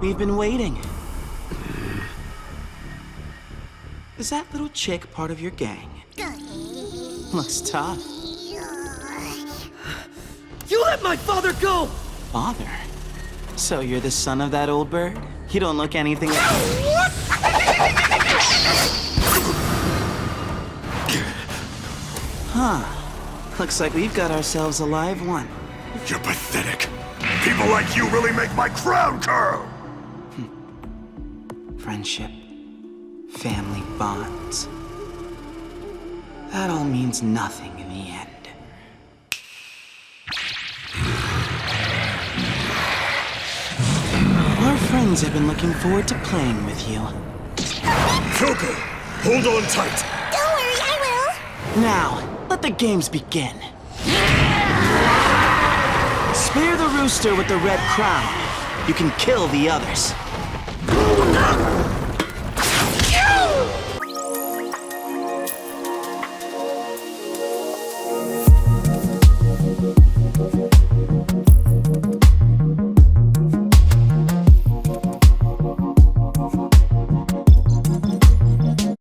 We've been waiting. Is that little chick part of your gang? Looks tough. You let my father go! Father? So you're the son of that old bird? You don't look anything like... Huh. Looks like we've got ourselves a live one. You're pathetic. People like you really make my crown curl! Friendship. Family bonds. That all means nothing in the end. Our friends have been looking forward to playing with you. Kyoko, hold on tight. Don't worry, I will. Now, let the games begin. Spare the rooster with the red crown. You can kill the others.